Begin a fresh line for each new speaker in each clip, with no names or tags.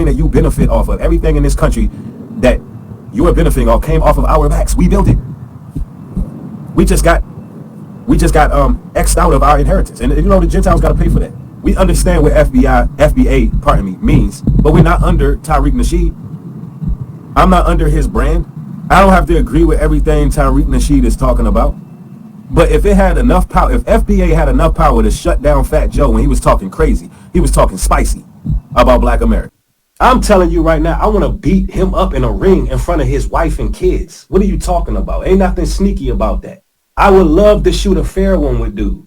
that you benefit off of, everything in this country that you are benefiting off came off of our backs. We built it. We just got X'd out of our inheritance. And you know, the Gentiles got to pay for that. We understand what FBA, pardon me, means, but we're not under Tariq Nasheed. I'm not under his brand. I don't have to agree with everything Tariq Nasheed is talking about. But if it had enough power, if FBA had enough power to shut down Fat Joe when he was talking crazy, he was talking spicy about Black America. I'm telling you right now, I want to beat him up in a ring in front of his wife and kids. What are you talking about? Ain't nothing sneaky about that. I would love to shoot a fair one with dude.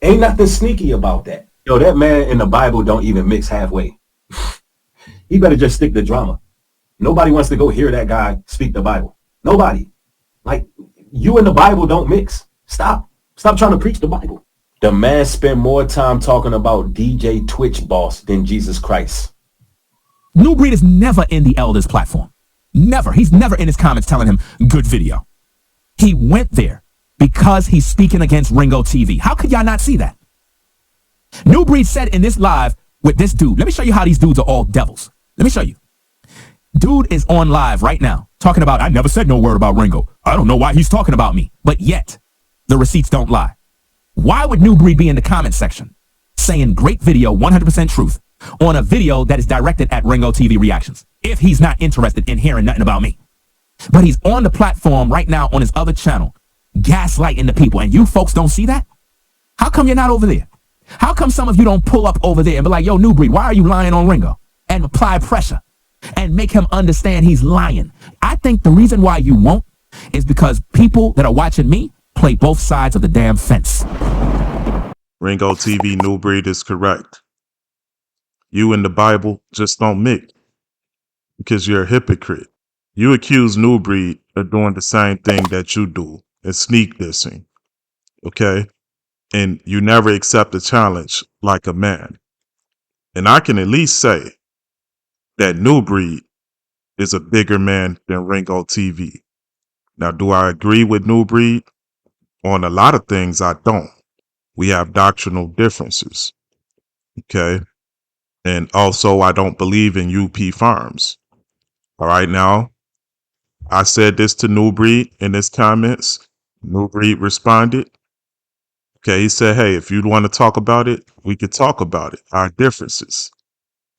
Ain't nothing sneaky about that. Yo, that man in the Bible don't even mix halfway. He better just stick to drama. Nobody wants to go hear that guy speak the Bible. Nobody. Like, you and the Bible don't mix. Stop trying to preach the Bible. The man spent more time talking about DJ Twitch boss than Jesus Christ.
NuBreed is never in the elders platform. Never. He's never in his comments telling him good video. He went there because he's speaking against Ringo TV. How could y'all not see that? NuBreed said in this live with this dude, let me show you how these dudes are all devils. Let me show you. Dude is on live right now talking about, I never said no word about Ringo. I don't know why he's talking about me. But yet, the receipts don't lie. Why would NuBreed be in the comment section saying great video, 100% truth on a video that is directed at Ringo TV reactions if he's not interested in hearing nothing about me? But he's on the platform right now on his other channel, gaslighting the people, and you folks don't see that? How come you're not over there? How come some of you don't pull up over there and be like, yo, NuBreed, why are you lying on Ringo? And apply pressure and make him understand he's lying. I think the reason why you won't is because people that are watching me play both sides of the damn fence.
Ringo TV, NuBreed is correct. You and the Bible just don't mix because you're a hypocrite. You accuse NuBreed of doing the same thing that you do and sneak dissing. Okay? And you never accept a challenge like a man. And I can at least say that NuBreed is a bigger man than Ringo TV. Now, do I agree with NuBreed? On a lot of things, I don't. We have doctrinal differences. Okay? And also, I don't believe in UP Farms. All right, now, I said this to NuBreed in his comments. NuBreed responded. Okay, he said, hey, if you'd want to talk about it, we could talk about it, our differences.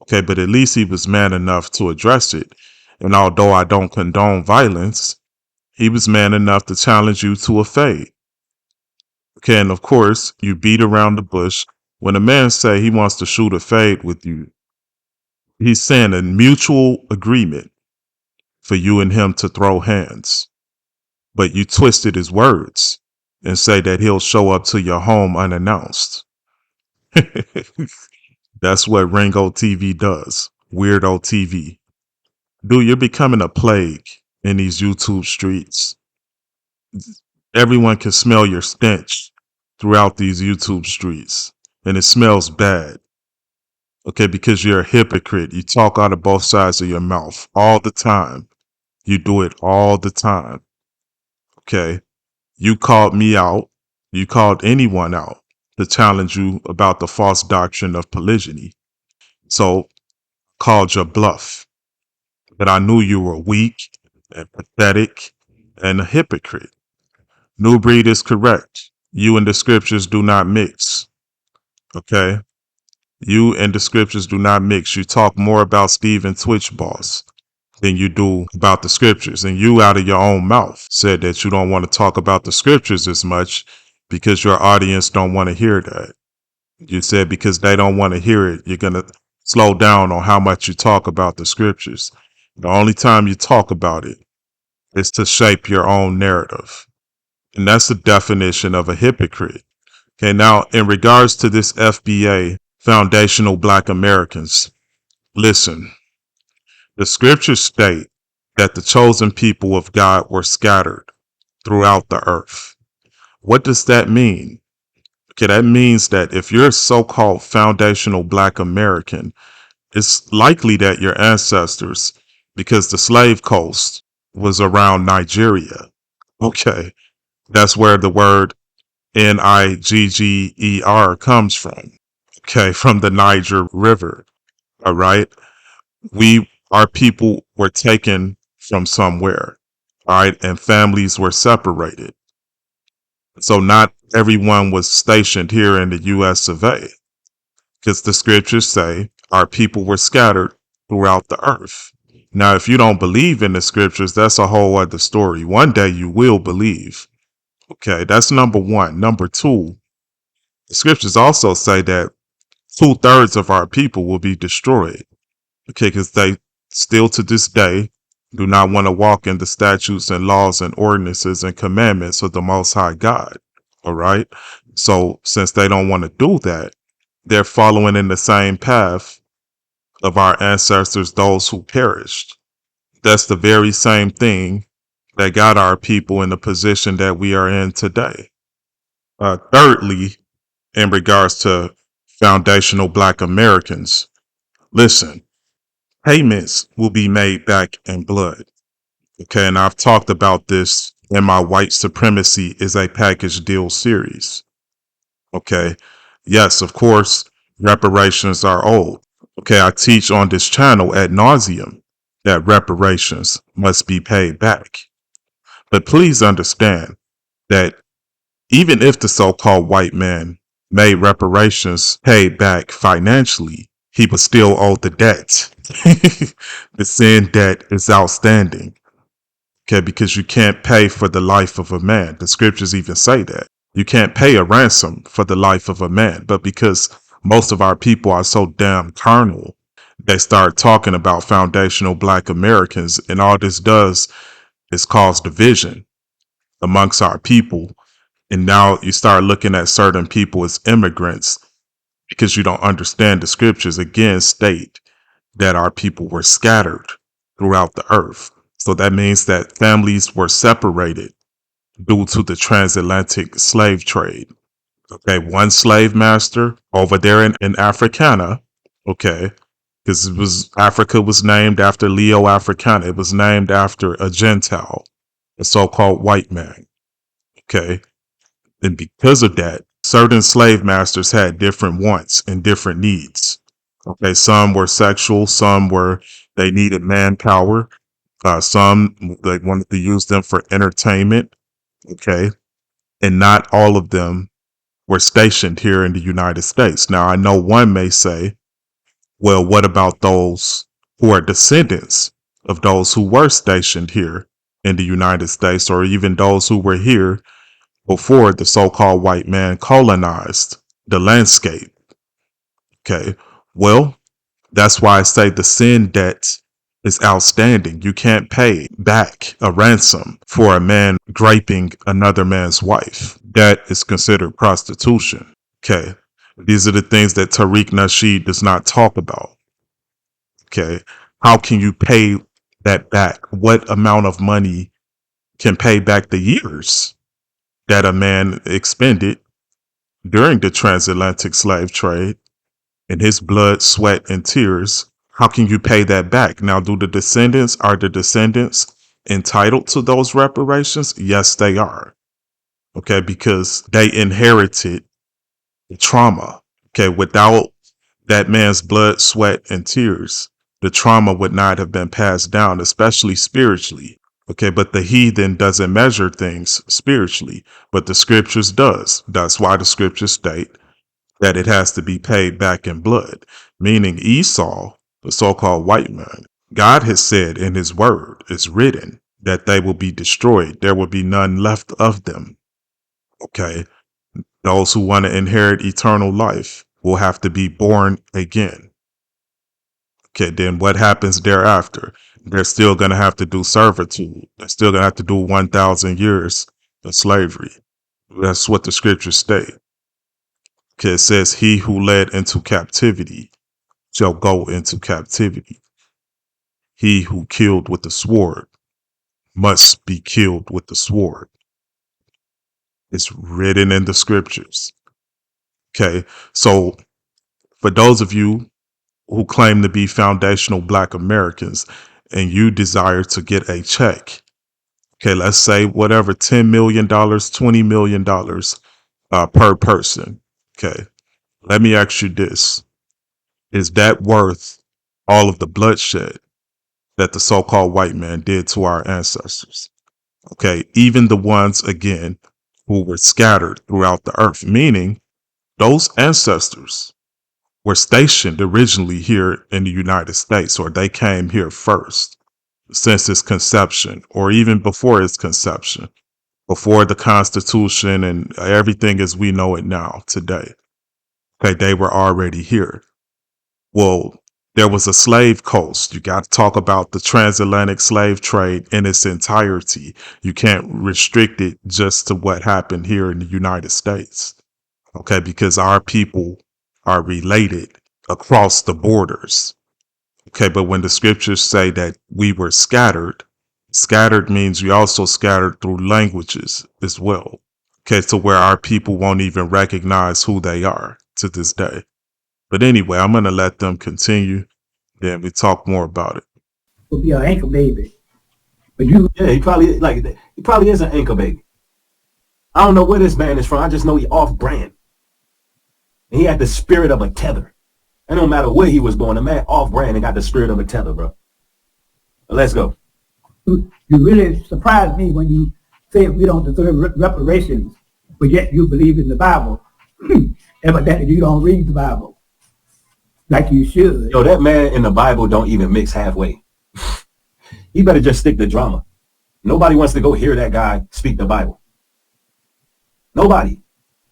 Okay, but at least he was man enough to address it. And although I don't condone violence, he was man enough to challenge you to a fade. Okay, and of course, you beat around the bush. When a man say he wants to shoot a fade with you, he's saying a mutual agreement for you and him to throw hands. But you twisted his words and say that he'll show up to your home unannounced. That's what Ringo TV does. Weirdo TV. Dude, you're becoming a plague in these YouTube streets. Everyone can smell your stench throughout these YouTube streets. And it smells bad. Okay, because you're a hypocrite. You talk out of both sides of your mouth all the time. You do it all the time. Okay. You called me out. You called anyone out to challenge you about the false doctrine of polygyny. So, called your bluff. But I knew you were weak and pathetic and a hypocrite. NuBreed is correct. You and the scriptures do not mix. Okay? You and the scriptures do not mix. You talk more about Stephen Twitch boss than you do about the scriptures. And you out of your own mouth said that you don't want to talk about the scriptures as much because your audience don't want to hear that. You said because they don't want to hear it, you're going to slow down on how much you talk about the scriptures. The only time you talk about it is to shape your own narrative. And that's the definition of a hypocrite. Okay, now in regards to this FBA, Foundational Black Americans, listen. The scriptures state that the chosen people of God were scattered throughout the earth. What does that mean? Okay, that means that if you're a so-called foundational Black American, it's likely that your ancestors, because the slave coast was around Nigeria. Okay, that's where the word Nigger comes from. Okay, from the Niger River. All right. Our people were taken from somewhere, all right, and families were separated. So not everyone was stationed here in the US of A, because the scriptures say our people were scattered throughout the earth. Now, if you don't believe in the scriptures, that's a whole other story. One day you will believe. Okay, that's number one. Number two, the scriptures also say that 2/3 of our people will be destroyed. Okay, because they still to this day do not want to walk in the statutes and laws and ordinances and commandments of the Most High God. All right. So since they don't want to do that, they're following in the same path of our ancestors, those who perished. That's the very same thing that got our people in the position that we are in today. Thirdly, in regards to foundational Black Americans, listen, payments will be made back in blood. Okay, and I've talked about this in my White Supremacy is a Package Deal series. Okay, yes, of course, reparations are old. Okay, I teach on this channel ad nauseum that reparations must be paid back. But please understand that even if the so-called white man made reparations paid back financially, he would still owe the debt. The sin debt is outstanding. Okay, because you can't pay for the life of a man. The scriptures even say that. You can't pay a ransom for the life of a man. But because most of our people are so damn carnal, they start talking about foundational Black Americans, and all this does is cause division amongst our people. And now you start looking at certain people as immigrants because you don't understand the scriptures again state that our people were scattered throughout the earth. So that means that families were separated due to the transatlantic slave trade. Okay, one slave master over there in Africana, okay, because Africa was named after Leo Africana. It was named after a Gentile, a so-called white man. Okay, and because of that, certain slave masters had different wants and different needs. Okay, some were sexual, some were they needed manpower, some they wanted to use them for entertainment. Okay, and not all of them were stationed here in the United States. Now, I know one may say, well, what about those who are descendants of those who were stationed here in the United States, or even those who were here before the so-called white man colonized the landscape? Okay, well, that's why I say the sin debt is outstanding. You can't pay back a ransom for a man raping another man's wife. That is considered prostitution. Okay, these are the things that Tariq Nasheed does not talk about. Okay, how can you pay that back? What amount of money can pay back the years that a man expended during the transatlantic slave trade in his blood, sweat, and tears? How can you pay that back? Now, are the descendants entitled to those reparations? Yes, they are. Okay, because they inherited the trauma. Okay, without that man's blood, sweat, and tears, the trauma would not have been passed down, especially spiritually. Okay, but the heathen doesn't measure things spiritually, but the scriptures does. That's why the scriptures state that it has to be paid back in blood, meaning Esau, the so-called white man, God has said in his word, it's written, that they will be destroyed. There will be none left of them. Okay, those who want to inherit eternal life will have to be born again. Okay, then what happens thereafter? They're still going to have to do servitude. They're still going to have to do 1,000 years of slavery. That's what the scriptures state. Okay, it says, he who led into captivity shall go into captivity. He who killed with the sword must be killed with the sword. It's written in the scriptures. Okay, so for those of you who claim to be foundational Black Americans and you desire to get a check, okay, let's say whatever, $10 million, $20 million per person. Okay, let me ask you this. Is that worth all of the bloodshed that the so-called white man did to our ancestors. Okay, even the ones, again, who were scattered throughout the earth, meaning those ancestors were stationed originally here in the United States, or they came here first since its conception, or even before its conception, before the Constitution and everything as we know it now today. Okay, they were already here. Well, there was a slave coast. You got to talk about the transatlantic slave trade in its entirety. You can't restrict it just to what happened here in the United States. Okay, because our people are related across the borders. Okay, but when the scriptures say that we were scattered, scattered means we also scattered through languages as well. Okay, to where our people won't even recognize who they are to this day. But anyway, I'm going to let them continue. Then we talk more about it.
Will be an anchor baby. But you,
Yeah, he probably is an anchor baby. I don't know where this man is from. I just know he off brand. And he had the spirit of a tether. It don't matter where he was born. The man off brand and got the spirit of a tether, bro. But let's go.
you really surprised me when you said we don't deserve reparations, but yet you believe in the Bible. Evidently, you don't read the Bible like you should.
Yo, that man in the Bible don't even mix halfway. He better just stick to drama. Nobody wants to go hear that guy speak the Bible. Nobody.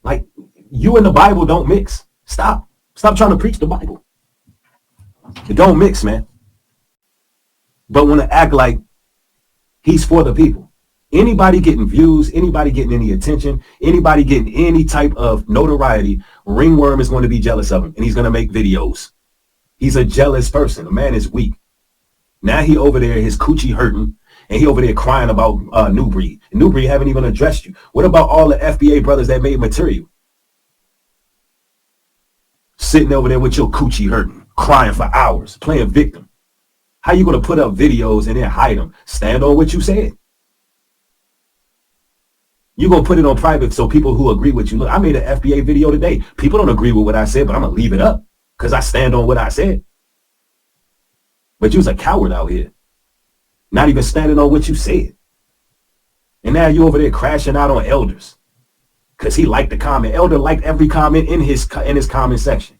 Like, you and the Bible don't mix. Stop. Stop trying to preach the Bible. It don't mix, man. But want to act like he's for the people. Anybody getting views, anybody getting any attention, anybody getting any type of notoriety, Ringworm is going to be jealous of him, and he's going to make videos. He's a jealous person. The man is weak. Now he over there, his coochie hurting, and he over there crying about NuBreed. And NuBreed haven't even addressed you. What about all the FBA brothers that made material? Sitting over there with your coochie hurting, crying for hours, playing victim. How you going to put up videos and then hide them? Stand on what you said. You're going to put it on private so people who agree with you. Look, I made an FBA video today. People don't agree with what I said, but I'm going to leave it up because I stand on what I said. But you was a coward out here. Not even standing on what you said. And now you over there crashing out on elders because he liked the comment. Elder liked every comment in his comment section.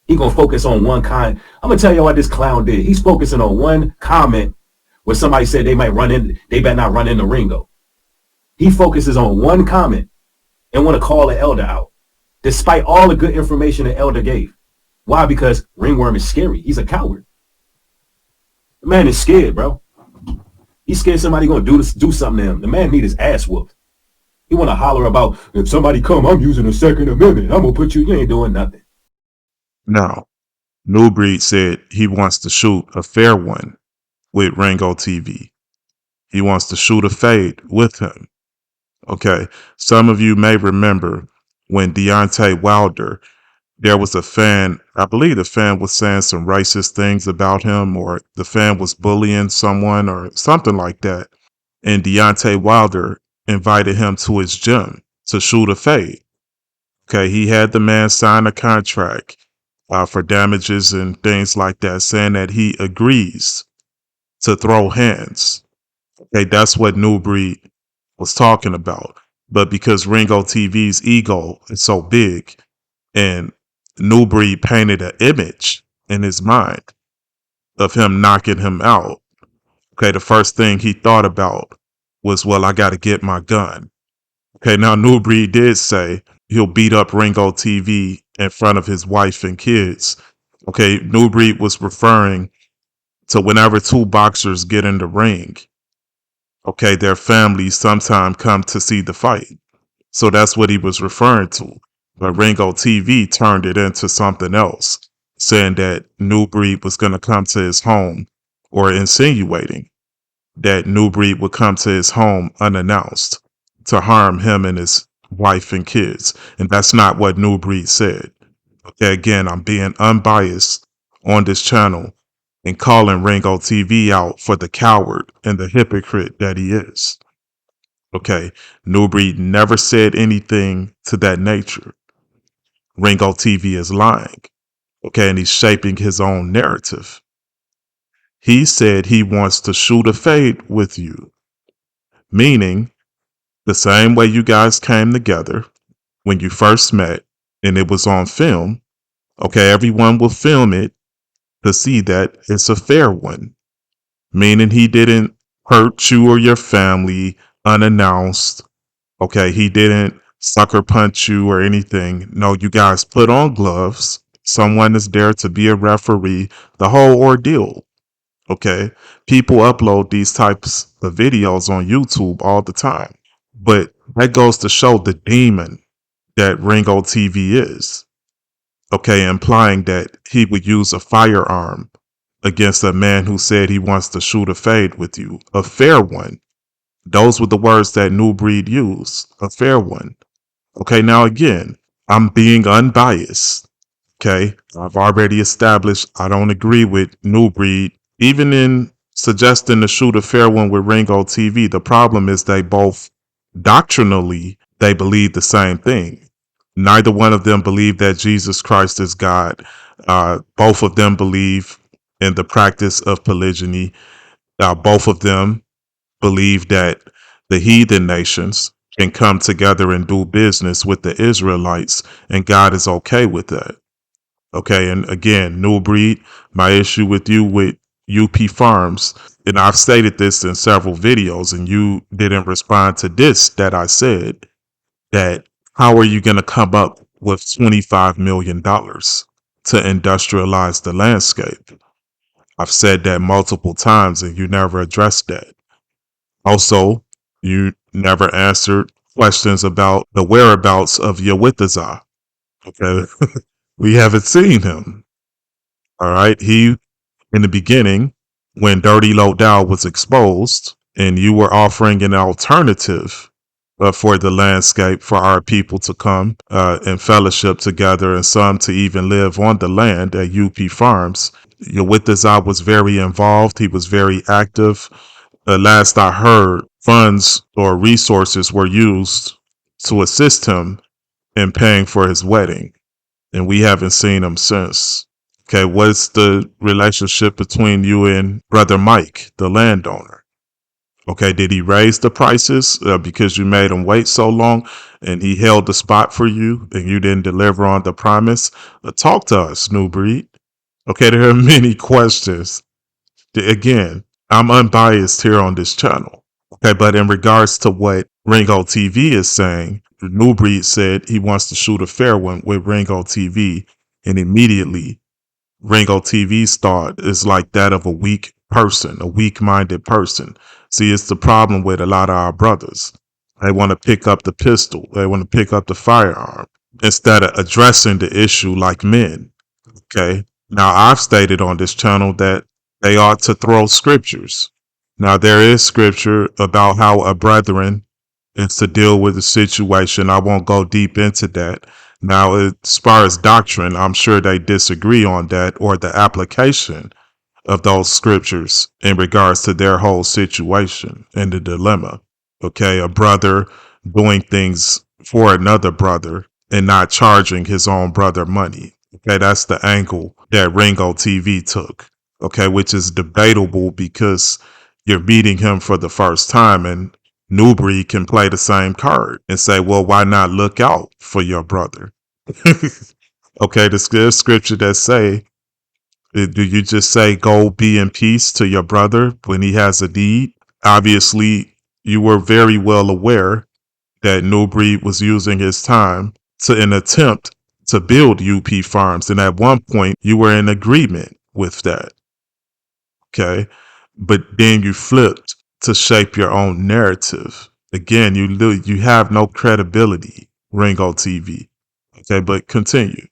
He going to focus on one comment. I'm going to tell you what this clown did. He's focusing on one comment where somebody said they better not run into Ringo. He focuses on one comment and want to call an elder out, despite all the good information the elder gave. Why? Because Ringworm is scary. He's a coward. The man is scared, bro. He's scared somebody going to do something to him. The man need his ass whooped. He want to holler about, if somebody come, I'm using the Second Amendment. I'm going to put you ain't doing nothing.
Now, NuBreed said he wants to shoot a fair one with Ringo TV. He wants to shoot a fade with him. Okay, some of you may remember when Deontay Wilder, there was a fan, I believe the fan was saying some racist things about him, or the fan was bullying someone or something like that. And Deontay Wilder invited him to his gym to shoot a fade. Okay, he had the man sign a contract for damages and things like that, saying that he agrees to throw hands. Okay, that's what NuBreed was talking about. But because Ringo TV's ego is so big and NuBreed painted an image in his mind of him knocking him out, okay, the first thing he thought about was, well, I got to get my gun. Okay, now NuBreed did say he'll beat up Ringo TV in front of his wife and kids. Okay, NuBreed was referring to whenever two boxers get in the ring, okay, their families sometimes come to see the fight. So that's what he was referring to. But Ringo TV turned it into something else, saying that NuBreed was going to come to his home, or insinuating that NuBreed would come to his home unannounced to harm him and his wife and kids. And that's not what NuBreed said. Okay, again, I'm being unbiased on this channel and calling Ringo TV out for the coward and the hypocrite that he is. Okay, NuBreed never said anything to that nature. Ringo TV is lying. Okay, and he's shaping his own narrative. He said he wants to shoot a fade with you, meaning the same way you guys came together when you first met and it was on film. Okay, everyone will film it to see that it's a fair one, meaning he didn't hurt you or your family unannounced. Okay, he didn't sucker punch you or anything. No, you guys put on gloves. Someone is there to be a referee, the whole ordeal. Okay, people upload these types of videos on YouTube all the time. But that goes to show the demon that Ringo TV is. Okay, implying that he would use a firearm against a man who said he wants to shoot a fade with you, a fair one. Those were the words that NuBreed used, a fair one. Okay, now again, I'm being unbiased. Okay, I've already established I don't agree with NuBreed, even in suggesting to shoot a fair one with Ringo TV. The problem is they both doctrinally they believe the same thing. Neither one of them believe that Jesus Christ is God. Both of them believe in the practice of polygyny. Both of them believe that the heathen nations can come together and do business with the Israelites, and God is okay with that. Okay, and again, NuBreed, my issue with you with UP Farms, and I've stated this in several videos, and you didn't respond to this that I said, that how are you going to come up with $25 million to industrialize the landscape? I've said that multiple times, and you never addressed that. Also, you never answered questions about the whereabouts of Yawithaza. Okay, we haven't seen him. All right, he in the beginning, when Dirty Low Dow was exposed, and you were offering an alternative for the landscape for our people to come and fellowship together, and some to even live on the land at UP Farms. Yawithaza was very involved. He was very active. Last I heard, funds or resources were used to assist him in paying for his wedding, and we haven't seen him since. Okay, what's the relationship between you and Brother Mike, the landowner? Okay, did he raise the prices because you made him wait so long and he held the spot for you and you didn't deliver on the promise? Talk to us, NuBreed. Okay, there are many questions. Again, I'm unbiased here on this channel. Okay, but in regards to what Ringo TV is saying, NuBreed said he wants to shoot a fair one with Ringo TV, and immediately Ringo TV's thought is like that of a weak person, a weak-minded person. See, it's the problem with a lot of our brothers. They want to pick up the pistol. They want to pick up the firearm instead of addressing the issue like men. Okay. Now, I've stated on this channel that they ought to throw scriptures. Now, there is scripture about how a brethren is to deal with the situation. I won't go deep into that. Now, as far as doctrine, I'm sure they disagree on that or the application of those scriptures in regards to their whole situation and the dilemma. Okay, a brother doing things for another brother and not charging his own brother money. Okay, that's the angle that Ringo TV took. Okay, which is debatable because you're meeting him for the first time, and NuBreed can play the same card and say, well, why not look out for your brother? Okay, there's scripture that say, do you just say, go be in peace to your brother when he has a need? Obviously, you were very well aware that NuBreed was using his time to an attempt to build UP Farms. And at one point, you were in agreement with that. Okay. But then you flipped to shape your own narrative. Again, you have no credibility, Ringo TV. Okay, but continue.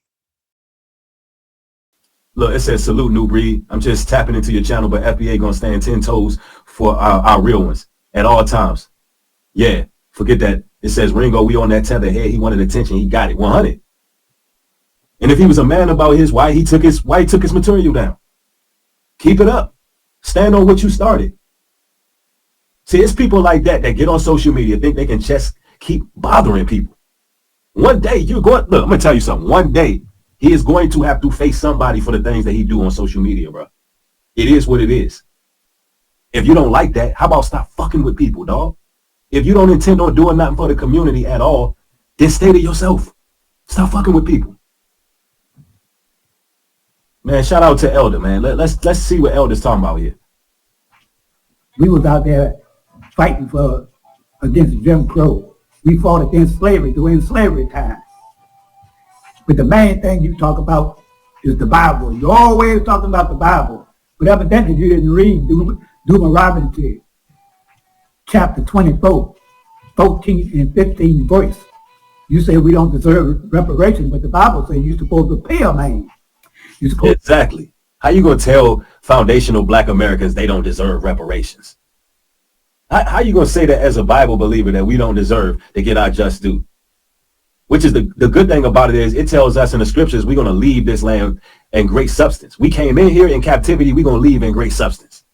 Look, it says salute NuBreed. I'm just tapping into your channel, but FBA gonna stand 10 toes for our real ones at all times. Yeah, forget that. It says Ringo, we on that tether head. He wanted attention. He got it. 100. And if he was a man about why he took his material down. Keep it up. Stand on what you started. See, it's people like that get on social media, think they can just keep bothering people. One day you're going, look, I'm gonna tell you something. One day He is going to have to face somebody for the things that he do on social media, bro. It is what it is. If you don't like that, how about stop fucking with people, dog? If you don't intend on doing nothing for the community at all, then stay to yourself. Stop fucking with people. Man, shout out to Elder, man. Let's see what Elder's talking about here.
We was out there fighting against Jim Crow. We fought against slavery during slavery time. But the main thing you talk about is the Bible. You're always talking about the Bible. But evidently you didn't read Deuteronomy chapter 24, 14 and 15 verse. You say we don't deserve reparations, but the Bible says you're supposed to pay a man.
Exactly. How you gonna tell foundational Black Americans they don't deserve reparations? How you gonna say that as a Bible believer that we don't deserve to get our just due? Which is the good thing about it is it tells us in the scriptures we're gonna leave this land in great substance. We came in here in captivity, we're gonna leave in great substance.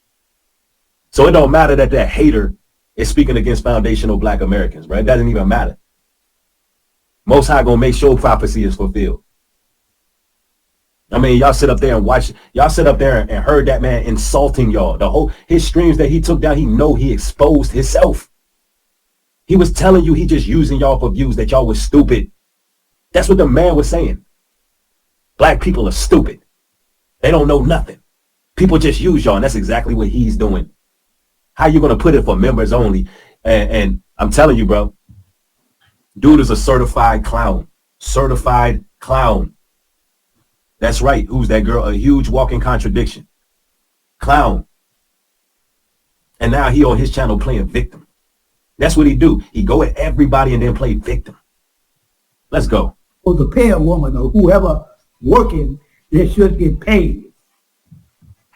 So it don't matter that hater is speaking against foundational Black Americans, right? It doesn't even matter. Most High gonna make sure prophecy is fulfilled. I mean, y'all sit up there and watch. Y'all sit up there and heard that man insulting y'all. His streams that he took down, he exposed himself. He was telling you he just using y'all for views, that y'all was stupid. That's what the man was saying. Black people are stupid. They don't know nothing. People just use y'all, and that's exactly what he's doing. How you gonna put it for members only? And I'm telling you, bro, dude is a certified clown. Certified clown. That's right. Who's that girl? A huge walking contradiction. Clown. And now he on his channel playing victim. That's what he do. He go at everybody and then play victim. Let's go.
For the pay a woman or whoever working, they should get paid.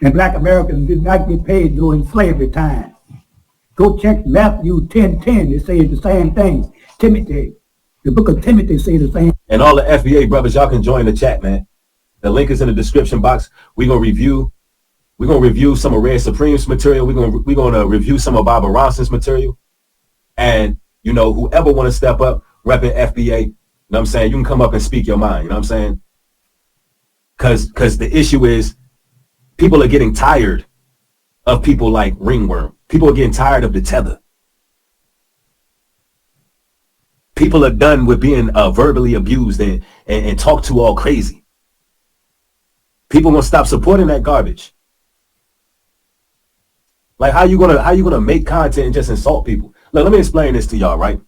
And Black Americans did not get paid during slavery time. Go check Matthew 10:10. It says the same thing. Timothy, the book of Timothy says the same.
And all the FBA brothers, y'all can join the chat, man. The link is in the description box. We're gonna review some of Red Supreme's material. We're gonna review some of Barbara Ronson's material. And you know, whoever want to step up, repping FBA, you know what I'm saying, you can come up and speak your mind, you know what I'm saying? Cause the issue is people are getting tired of people like Ringworm. People are getting tired of the tether. People are done with being verbally abused and talked to all crazy. People gonna stop supporting that garbage. Like how you gonna make content and just insult people? Look, let me explain this to y'all, right?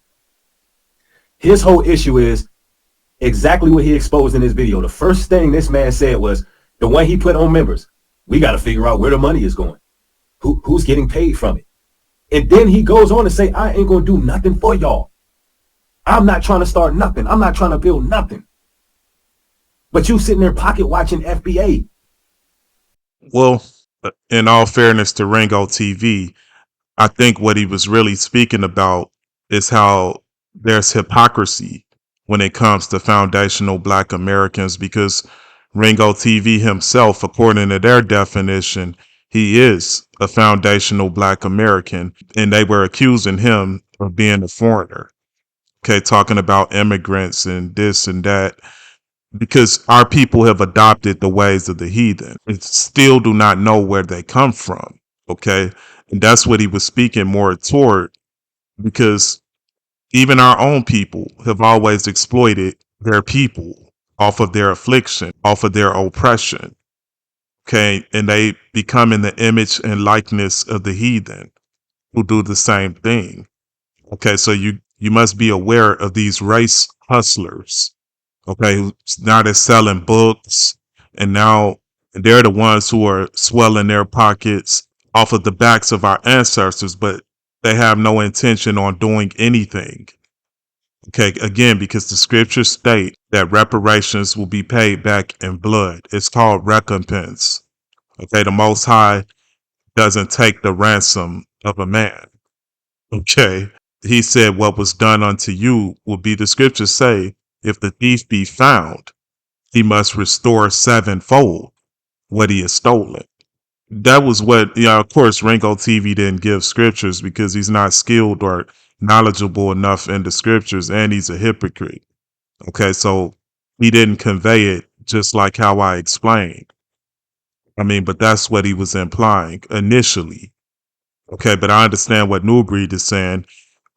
His whole issue is exactly what he exposed in this video. The first thing this man said was the one he put on members. We got to figure out where the money is going. Who's getting paid from it? And then he goes on to say, I ain't gonna do nothing for y'all. I'm not trying to start nothing. I'm not trying to build nothing. But you sitting there pocket watching FBA.
Well, in all fairness to Ringo TV, I think what he was really speaking about is how there's hypocrisy when it comes to foundational Black Americans, because Ringo TV himself, according to their definition, he is a foundational Black American, and they were accusing him of being a foreigner. Okay, talking about immigrants and this and that, because our people have adopted the ways of the heathen and still do not know where they come from. Okay, and that's what he was speaking more toward, because even our own people have always exploited their people off of their affliction, off of their oppression. Okay, and they become in the image and likeness of the heathen who do the same thing. Okay, so you must be aware of these race hustlers. Okay, now they're selling books, and now they're the ones who are swelling their pockets off of the backs of our ancestors, but they have no intention on doing anything. Okay, again, because the scriptures state that reparations will be paid back in blood. It's called recompense. Okay, the Most High doesn't take the ransom of a man. Okay, he said what was done unto you will be, the scriptures say, if the thief be found, he must restore sevenfold what he has stolen. That was what, of course, Ringo TV didn't give scriptures because he's not skilled or knowledgeable enough in the scriptures, and he's a hypocrite. Okay, so he didn't convey it just like how I explained. I mean, but that's what he was implying initially. Okay, but I understand what NuBreed is saying.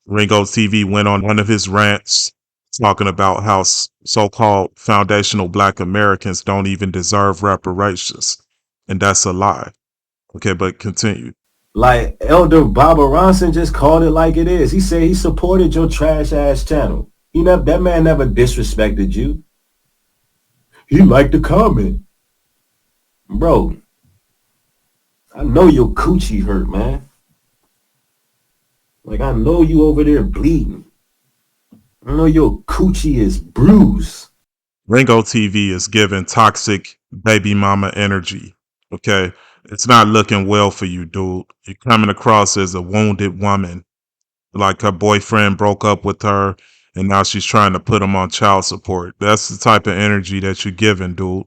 Ringo TV went on one of his rants talking about how so-called foundational Black Americans don't even deserve reparations. And that's a lie. Okay, but continue.
Like Elder Baba Ronson just called it like it is. He said he supported your trash ass channel. That man never disrespected you. He liked the comment. Bro, I know your coochie hurt, man. Like, I know you over there bleeding. I know your coochie is bruised.
Ringo TV is giving toxic baby mama energy. Okay? It's not looking well for you, dude. You're coming across as a wounded woman. Like her boyfriend broke up with her and now she's trying to put him on child support. That's the type of energy that you're giving, dude.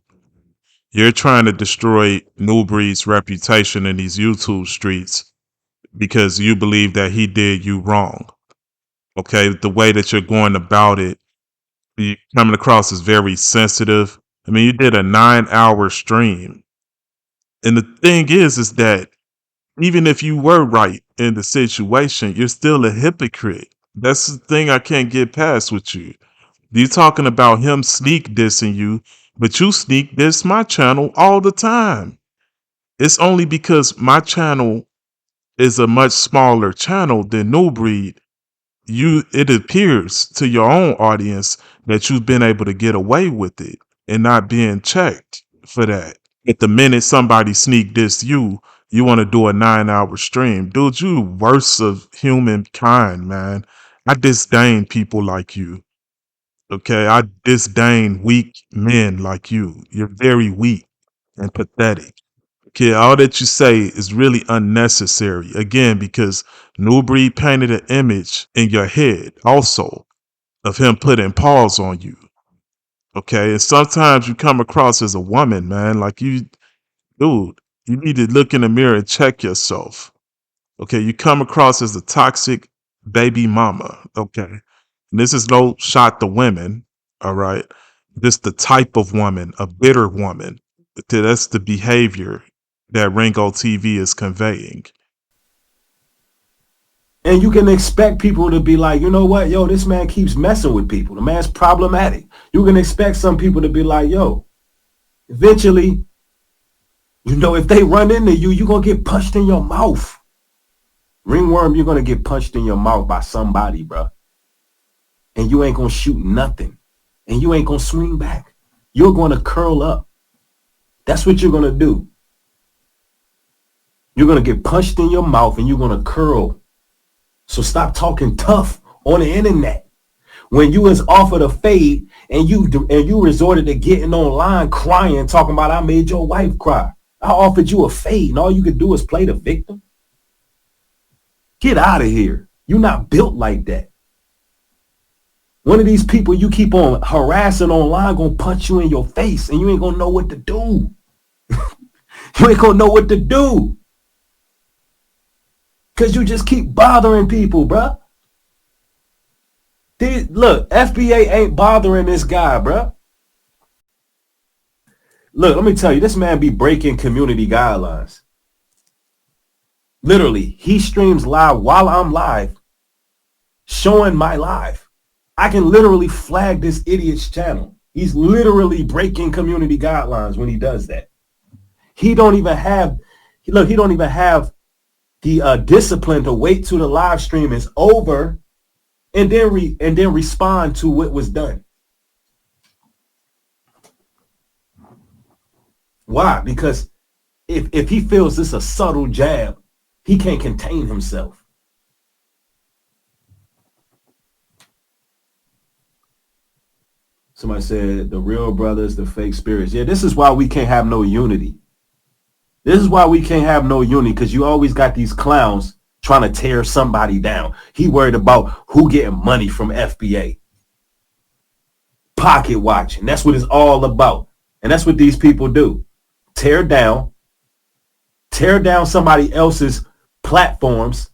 You're trying to destroy NuBreed's reputation in these YouTube streets because you believe that he did you wrong. Okay, the way that you're going about it, you're coming across as very sensitive. I mean, you did a 9-hour stream. And the thing is that even if you were right in the situation, you're still a hypocrite. That's the thing I can't get past with you. You're talking about him sneak dissing you, but you sneak diss my channel all the time. It's only because my channel is a much smaller channel than NuBreed. It appears to your own audience that you've been able to get away with it and not being checked for that. At the minute somebody sneak diss you want to do a 9-hour stream. Dude, you worst of humankind, man. I disdain people like you. Okay, I disdain weak men like you. You're very weak and pathetic. Okay, all that you say is really unnecessary. Again, because NuBreed painted an image in your head also of him putting paws on you. Okay, and sometimes you come across as a woman, man, like dude, you need to look in the mirror and check yourself. Okay, you come across as a toxic baby mama. Okay, and this is no shot to women. All right, this the type of woman, a bitter woman. That's the behavior that Ringo TV is conveying.
And you can expect people to be like, you know what, yo, this man keeps messing with people. The man's problematic. You can expect some people to be like, yo, eventually, you know, if they run into you, you're going to get punched in your mouth. Ringworm, you're going to get punched in your mouth by somebody, bro. And you ain't going to shoot nothing. And you ain't going to swing back. You're going to curl up. That's what you're going to do. You're going to get punched in your mouth and you're going to curl. So stop talking tough on the internet. When you was offered a fade and you resorted to getting online crying, talking about I made your wife cry. I offered you a fade and all you could do is play the victim. Get out of here. You're not built like that. One of these people you keep on harassing online gonna punch you in your face and you ain't gonna know what to do. You ain't gonna know what to do. Because you just keep bothering people, bruh. Look, FBA ain't bothering this guy, bruh. Look, let me tell you, this man be breaking community guidelines. Literally, he streams live while I'm live, showing my live. I can literally flag this idiot's channel. He's literally breaking community guidelines when he does that. He don't even have the discipline to wait till the live stream is over and then respond to what was done. Why? Because if he feels this a subtle jab, he can't contain himself. Somebody said the real brothers, the fake spirits. Yeah, this is why we can't have no unity. This is why we can't have no unity, because you always got these clowns trying to tear somebody down. He worried about who getting money from FBA. Pocket watching. That's what it's all about. And that's what these people do. Tear down somebody else's platforms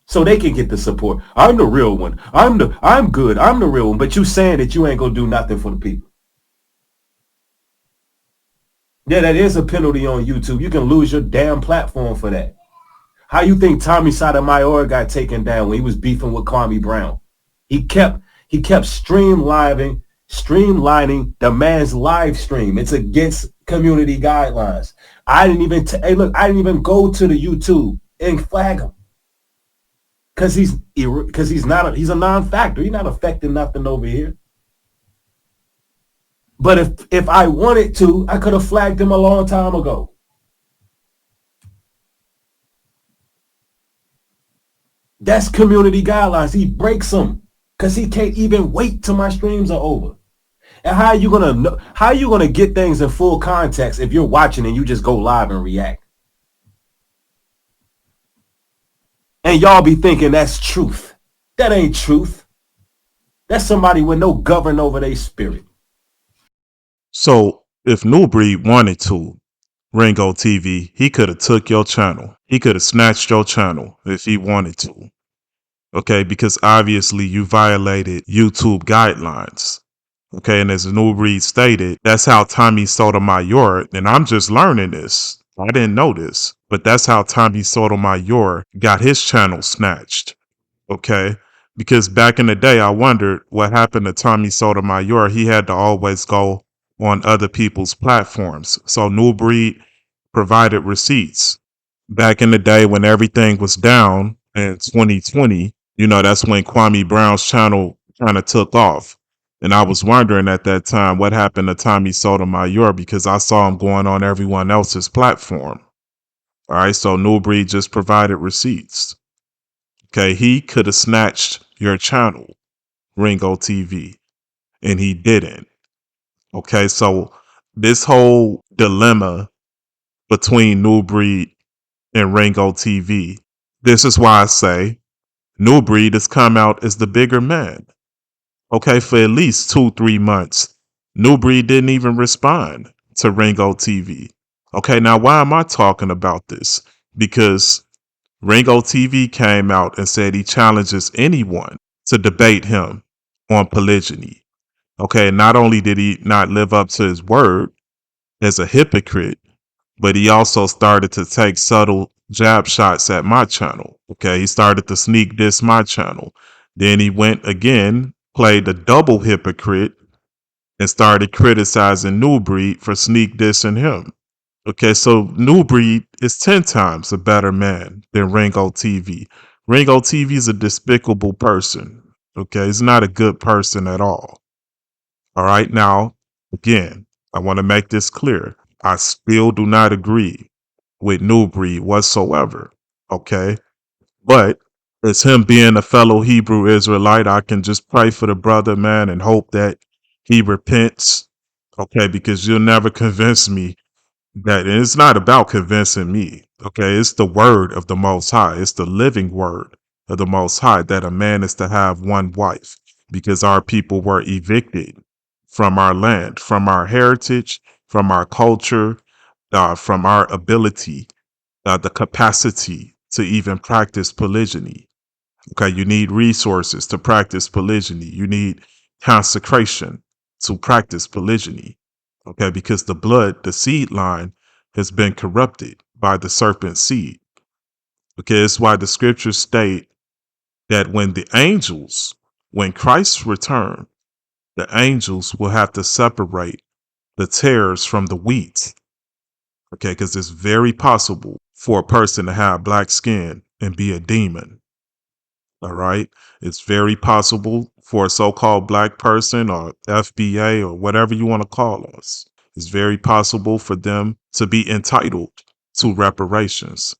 so they can get the support. I'm the real one. I'm good. I'm the real one. But you saying that you ain't gonna do nothing for the people. Yeah, that is a penalty on YouTube. You can lose your damn platform for that. How you think Tommy Sotomayor got taken down when he was beefing with Kwame Brown? He kept streamlining the man's live stream. It's against community guidelines. I didn't even go to the YouTube and flag him because he's a non-factor. He's not affecting nothing over here. But if I wanted to, I could have flagged him a long time ago. That's community guidelines. He breaks them because he can't even wait till my streams are over. And how are you gonna get things in full context if you're watching and you just go live and react? And y'all be thinking that's truth. That ain't truth. That's somebody with no govern over their spirit.
So if NuBreed wanted to, Ringo TV, he could have took your channel. He could have snatched your channel if he wanted to. Okay, because obviously you violated YouTube guidelines. Okay, and as NuBreed stated, that's how Tommy Sotomayor, and I'm just learning this. I didn't know this, but that's how Tommy Sotomayor got his channel snatched. Okay, because back in the day, I wondered what happened to Tommy Sotomayor. He had to always go on other people's platforms. So NuBreed provided receipts. Back in the day when everything was down in 2020, that's when Kwame Brown's channel kind of took off. And I was wondering at that time what happened to Tommy Sotomayor because I saw him going on everyone else's platform. All right, so NuBreed just provided receipts. Okay, he could have snatched your channel, Ringo TV, and he didn't. Okay, so this whole dilemma between NuBreed and Ringo TV, this is why I say NuBreed has come out as the bigger man. Okay, for at least 2-3 months, NuBreed didn't even respond to Ringo TV. Okay, now why am I talking about this? Because Ringo TV came out and said he challenges anyone to debate him on polygyny. Okay, not only did he not live up to his word as a hypocrite, but he also started to take subtle jab shots at my channel. Okay, he started to sneak diss my channel. Then he went again, played the double hypocrite, and started criticizing NuBreed for sneak dissing him. Okay, so NuBreed is 10 times a better man than Ringo TV. Ringo TV is a despicable person. Okay, he's not a good person at all. All right, now, again, I want to make this clear. I still do not agree with NuBreed whatsoever. Okay, but as him being a fellow Hebrew Israelite, I can just pray for the brother, man, and hope that he repents. Okay, because you'll never convince me that, and it's not about convincing me. Okay, it's the word of the Most High. It's the living word of the Most High that a man is to have one wife because our people were evicted from our land, from our heritage, from our culture, from our ability, the capacity to even practice polygyny. Okay, you need resources to practice polygyny. You need consecration to practice polygyny. Okay, because the blood, the seed line, has been corrupted by the serpent seed. Okay, that's why the scriptures state that when Christ returns, the angels will have to separate the tares from the wheat. Okay, because it's very possible for a person to have black skin and be a demon. All right. It's very possible for a so-called black person or FBA or whatever you want to call us. It's very possible for them to be entitled to reparations,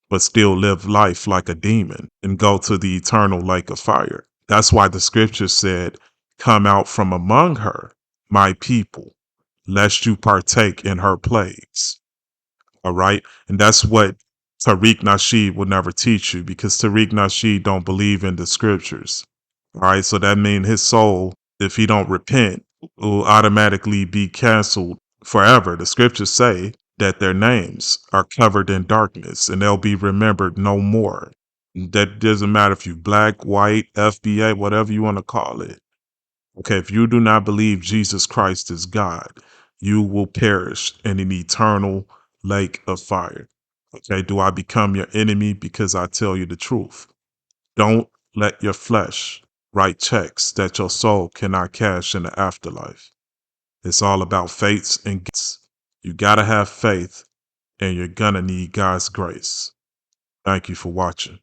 but still live life like a demon and go to the eternal lake of fire. That's why the scripture said, "Come out from among her, my people, lest you partake in her plagues." All right. And that's what Tariq Nasheed will never teach you, because Tariq Nasheed don't believe in the scriptures. All right. So that means his soul, if he don't repent, will automatically be canceled forever. The scriptures say that their names are covered in darkness and they'll be remembered no more. That doesn't matter if you black, white, FBA, whatever you want to call it. Okay. If you do not believe Jesus Christ is God, you will perish in an eternal lake of fire. Okay, do I become your enemy because I tell you the truth? Don't let your flesh write checks that your soul cannot cash in the afterlife. It's all about faiths and gifts. You gotta have faith, and you're gonna need God's grace. Thank you for watching.